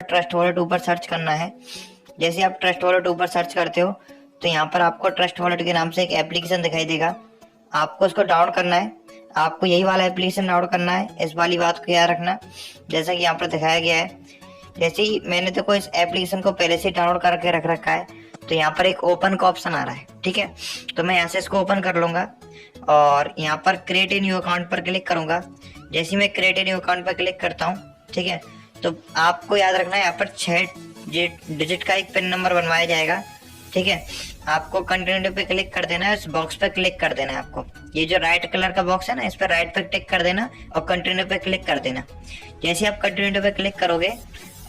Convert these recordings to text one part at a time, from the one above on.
Trust wallet ऊपर search करना है। जैसे आप ट्रस्ट वॉलेट ऊपर सर्च करते हो तो यहाँ पर आपको ट्रस्ट वॉलेट के नाम से एक एप्लीकेशन दिखाई देगा। आपको उसको डाउनलोड करना है। आपको यही वाला एप्लीकेशन डाउनलोड करना है, इस वाली बात को याद रखना। जैसा कि यहाँ पर दिखाया गया है, जैसे ही मैंने देखो इस एप्लीकेशन को पहले से डाउनलोड करके रख रखा है, तो यहाँ पर एक ओपन का ऑप्शन आ रहा है। ठीक है, तो मैं यहाँ से इसको ओपन कर लूंगा और यहाँ पर क्रिएट ए न्यू अकाउंट पर क्लिक करूंगा। जैसे मैं क्रिएट ए न्यू अकाउंट पर क्लिक करता हूँ, ठीक है, तो आपको याद रखना है यहाँ पर 6 डिजिट का एक पिन नंबर बनवाया जाएगा। ठीक है, आपको कंटिन्यू पे क्लिक कर देना है, इस बॉक्स पे क्लिक कर देना है। आपको ये जो राइट कलर का बॉक्स है ना, इस पर राइट पे टिक कर देना और कंटिन्यू पे क्लिक कर देना। जैसे आप कंटिन्यू पे क्लिक करोगे,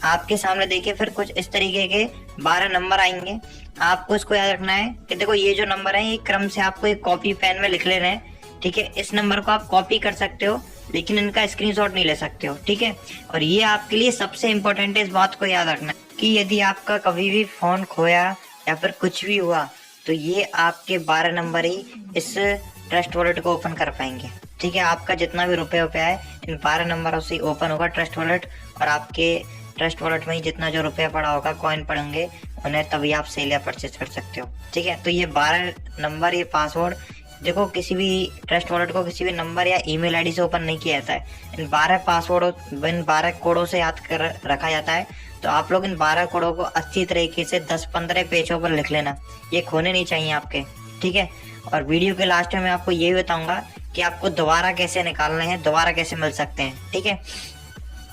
आपके सामने देखिए फिर कुछ इस तरीके के 12 नंबर आएंगे। आपको इसको याद रखना है कि देखो ये जो नंबर है ये क्रम से आपको एक कॉपी पेन में लिख लेना है। ठीक है, इस नंबर को आप कॉपी कर सकते हो लेकिन इनका स्क्रीनशॉट नहीं ले सकते हो। ठीक है, और ये आपके लिए सबसे इम्पोर्टेंट है, इस बात को याद रखना कि यदि आपका कभी भी फोन खोया या फिर कुछ भी हुआ तो ये आपके 12 नंबर ही इस ट्रस्ट वॉलेट को ओपन कर पाएंगे। ठीक है, आपका जितना भी रुपए है इन 12 नंबरों से ओपन होगा ट्रस्ट वॉलेट, और आपके ट्रस्ट वॉलेट में ही जितना जो रुपया पड़ा होगा, कॉइन पड़ेंगे, उन्हें तभी आप सेल या परचेज कर सकते हो। ठीक है, तो ये 12 नंबर, ये पासवर्ड, देखो किसी भी ट्रस्ट वॉलेट को किसी भी नंबर या ईमेल आईडी से ओपन नहीं किया जाता है। इन 12 पासवर्ड, इन 12 कोडों से याद कर रखा जाता है। तो आप लोग इन 12 कोडों को अच्छी तरीके से 10-15 पेजों पर लिख लेना, ये खोने नहीं चाहिए आपके। ठीक है, और वीडियो के लास्ट में मैं आपको ये बताऊंगा कि आपको दोबारा कैसे निकालने हैं, दोबारा कैसे मिल सकते हैं। ठीक है,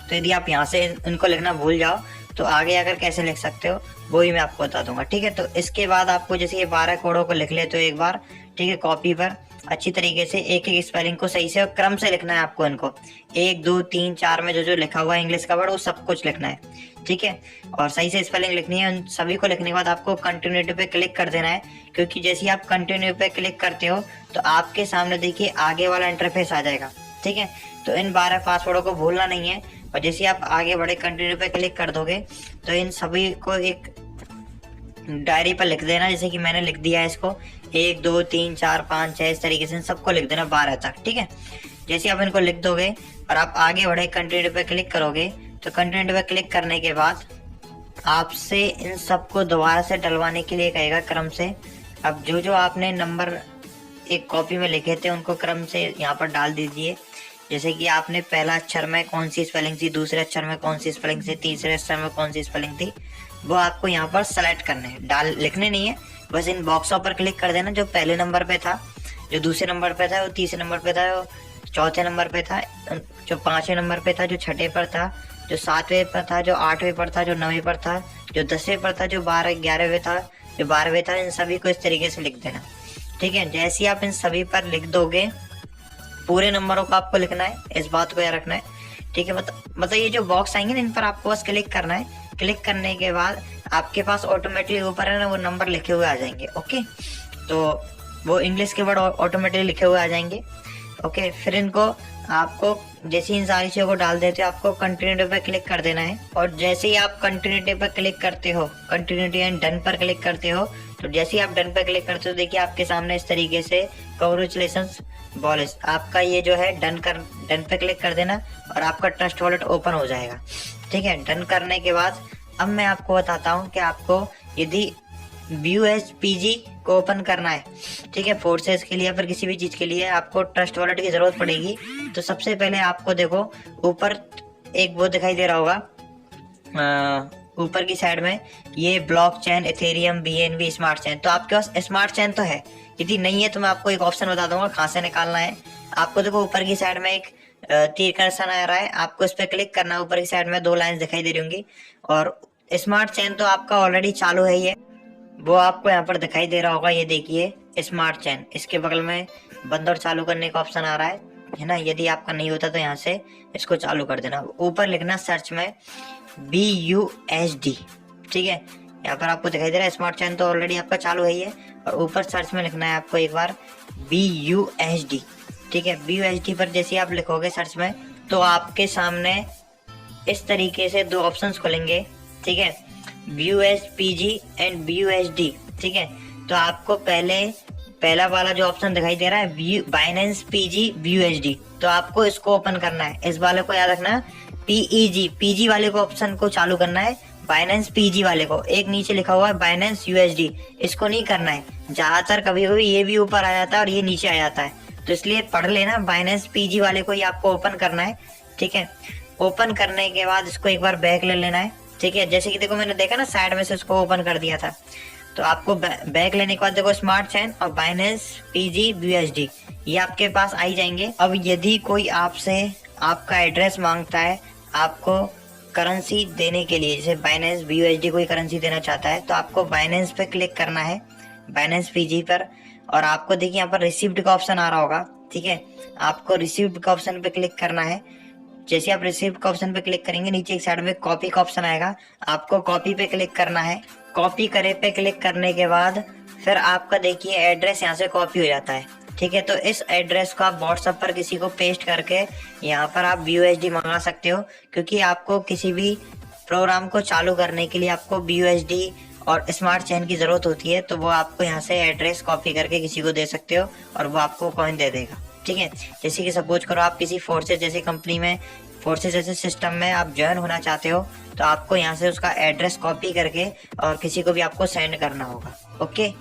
तो यदि आप यहाँ से इनको लिखना भूल जाओ तो आगे आकर कैसे लिख सकते हो वो ही मैं आपको बता दूंगा। ठीक है, तो इसके बाद आपको जैसे ये 12 कोडों को लिख लेते हो एक बार, ठीक है, कॉपी पर अच्छी तरीके से एक एक स्पेलिंग को सही से और क्रम से लिखना है आपको। इनको 1 2 3 4 में जो जो लिखा हुआ है इंग्लिश का वर्ड वो सब कुछ लिखना है। ठीक है, और सही से स्पेलिंग लिखनी है। उन सभी को लिखने के बाद आपको कंटिन्यू पे क्लिक कर देना है, क्योंकि जैसे ही आप कंटिन्यू पे क्लिक करते हो तो आपके सामने देखिए आगे वाला इंटरफेस आ जाएगा। ठीक है, तो इन 12 पासवर्डों को भूलना नहीं है, और जैसे आप आगे बढ़े कंटिन्यू पे क्लिक कर दोगे तो इन सभी को एक डायरी पर लिख देना। जैसे कि मैंने लिख दिया है इसको 1 2 3 4 5 6 इस तरीके से सबको लिख देना 12 तक। ठीक है, जैसे आप इनको लिख दोगे और आप आगे बढ़े कंटिन्यू पे क्लिक करोगे, तो कंटिन्यू पे क्लिक करने के बाद आपसे इन सबको दोबारा से डलवाने के लिए कहेगा क्रम से। अब जो जो आपने नंबर एक कॉपी में लिखे थे उनको क्रम से यहाँ पर डाल दीजिए। जैसे कि आपने पहला अक्षर में कौन सी स्पेलिंग थी, दूसरे अक्षर में कौन सी स्पेलिंग थी, तीसरे अक्षर में कौन सी स्पेलिंग थी, वो आपको यहाँ पर सेलेक्ट करने हैं। डाल लिखने नहीं है, बस इन बॉक्सों पर क्लिक कर देना। जो पहले नंबर पे था, जो दूसरे नंबर पे था, वो तीसरे नंबर पे था, जो चौथे नंबर पे था, जो 5वें नंबर पे था, जो 6ठे पर था, जो 7वें पर था, जो 8वें पर था, जो 9वें पर था, जो 10वें पर था, जो 11वें था, जो 12वें था, इन सभी को इस तरीके से लिख देना। ठीक है, जैसे ही आप इन सभी पर लिख दोगे, पूरे नंबरों को आपको लिखना है, इस बात को याद रखना है। ठीक है, मतलब ये जो बॉक्स आएंगे ना, इन पर आपको बस क्लिक करना है। क्लिक करने के बाद आपके पास ऑटोमेटिकली ऊपर है ना वो नंबर लिखे हुए आ जाएंगे। ओके, तो वो इंग्लिश के वर्ड ऑटोमेटिकली लिखे हुए आ जाएंगे। ओके, फिर इनको आपको जैसे इन सारी चीजों को डाल देते हो, आपको कंटिन्यू पे क्लिक कर देना है। और जैसे ही आप कंटिन्यू पे क्लिक करते हो, कंटिन्यू एंड डन पर क्लिक करते हो, तो जैसे ही आप डन पे क्लिक करते हो देखिए आपके सामने इस तरीके से कांग्रेचुलेशंस बॉलिस, आपका ये जो है डन पे क्लिक कर देना और आपका ट्रस्ट वॉलेट ओपन हो जाएगा। ठीक है, डन करने के बाद अब मैं आपको बताता हूँ कि आपको यदि BUSPG को ओपन करना है, ठीक है, फोर्सेस के लिए या फिर किसी भी चीज के लिए आपको ट्रस्ट वॉलेट की जरूरत पड़ेगी। तो सबसे पहले आपको देखो ऊपर एक वो दिखाई दे रहा होगा, ऊपर की साइड में ये block chain, Ethereum, BNB, smart chain. तो आपके पास स्मार्ट चेन तो है, यदि नहीं है तो मैं आपको एक ऑप्शन बता दूंगा कहाँ से निकालना है। आपको देखो ऊपर की साइड में एक तीर का निशान आ रहा है, आपको इस पर क्लिक करना है। ऊपर की साइड में 2 लाइन दिखाई दे रही होंगी, और स्मार्ट चेन तो आपका ऑलरेडी चालू है, ये वो आपको यहाँ पर दिखाई दे रहा होगा। ये देखिए स्मार्ट चेन, इसके बगल में बंद और चालू करने का ऑप्शन आ रहा है ना। यदि आपका नहीं होता तो यहाँ से इसको चालू कर देना। ऊपर लिखना सर्च में BUSD। ठीक है, यहाँ पर आपको दिखाई दे रहा है स्मार्ट चेन तो ऑलरेडी आपका चालू है ये, और ऊपर सर्च में लिखना है आपको एक बार BUSD। ठीक है, BUSD पर जैसे आप लिखोगे सर्च में तो आपके सामने इस तरीके से 2 ऑप्शंस खुलेंगे। ठीक है, BUSPG एंड BUSD। ठीक है, तो आपको पहला वाला जो ऑप्शन दिखाई दे रहा है बाइनेंस PG BUSD, तो आपको इसको ओपन करना है। इस वाले को याद रखना, पीजी वाले को ऑप्शन को चालू करना है, बाइनेंस पीजी वाले को। एक नीचे लिखा हुआ है बाइनेंस यूएसडी, इसको नहीं करना है। ज्यादातर कभी कभी ये भी ऊपर आ जाता है और ये नीचे आ जाता है, तो इसलिए पढ़ लेना, बाइनेंस पीजी वाले को ही आपको ओपन करना है। ठीक है, ओपन करने के बाद इसको एक बार बैक ले लेना है। ठीक है, जैसे कि देखो मैंने देखा ना साइड में से इसको ओपन कर दिया था, तो आपको बैक लेने के बाद देखो स्मार्ट चेन और बाइनेंस पीजी यूएसडी ये आपके पास आ ही जाएंगे। अब यदि कोई आपसे आपका एड्रेस मांगता है आपको करेंसी देने के लिए, जैसे बाइनेंस BUSD कोई करेंसी देना चाहता है, तो आपको बाइनेंस पे क्लिक करना है, बाइनेंस पीजी पर, और आपको देखिए यहाँ पर रिसीव्ड का ऑप्शन आ रहा होगा। ठीक है, आपको रिसीव्ड का ऑप्शन पे क्लिक करना है। जैसे आप रिसीव्ड का ऑप्शन पे क्लिक करेंगे, नीचे एक साइड में कॉपी का ऑप्शन आएगा, आपको कॉपी पे क्लिक करना है। कॉपी करे पे क्लिक करने के बाद फिर आपका देखिए एड्रेस यहाँ से कॉपी हो जाता है। ठीक है, तो इस एड्रेस को आप व्हाट्सएप पर किसी को पेस्ट करके यहाँ पर आप BUSD मंगा सकते हो, क्योंकि आपको किसी भी प्रोग्राम को चालू करने के लिए आपको BUSD और स्मार्ट चेन की जरूरत होती है, तो वो आपको यहाँ से एड्रेस कॉपी करके किसी को दे सकते हो और वो आपको कॉइन दे देगा। ठीक है, जैसे कि सपोज करो आप किसी फोर्सेस जैसी कंपनी में, फोर्सेस जैसे सिस्टम में आप ज्वाइन होना चाहते हो, तो आपको यहाँ से उसका एड्रेस कॉपी करके और किसी को भी आपको सेंड करना होगा। ओके।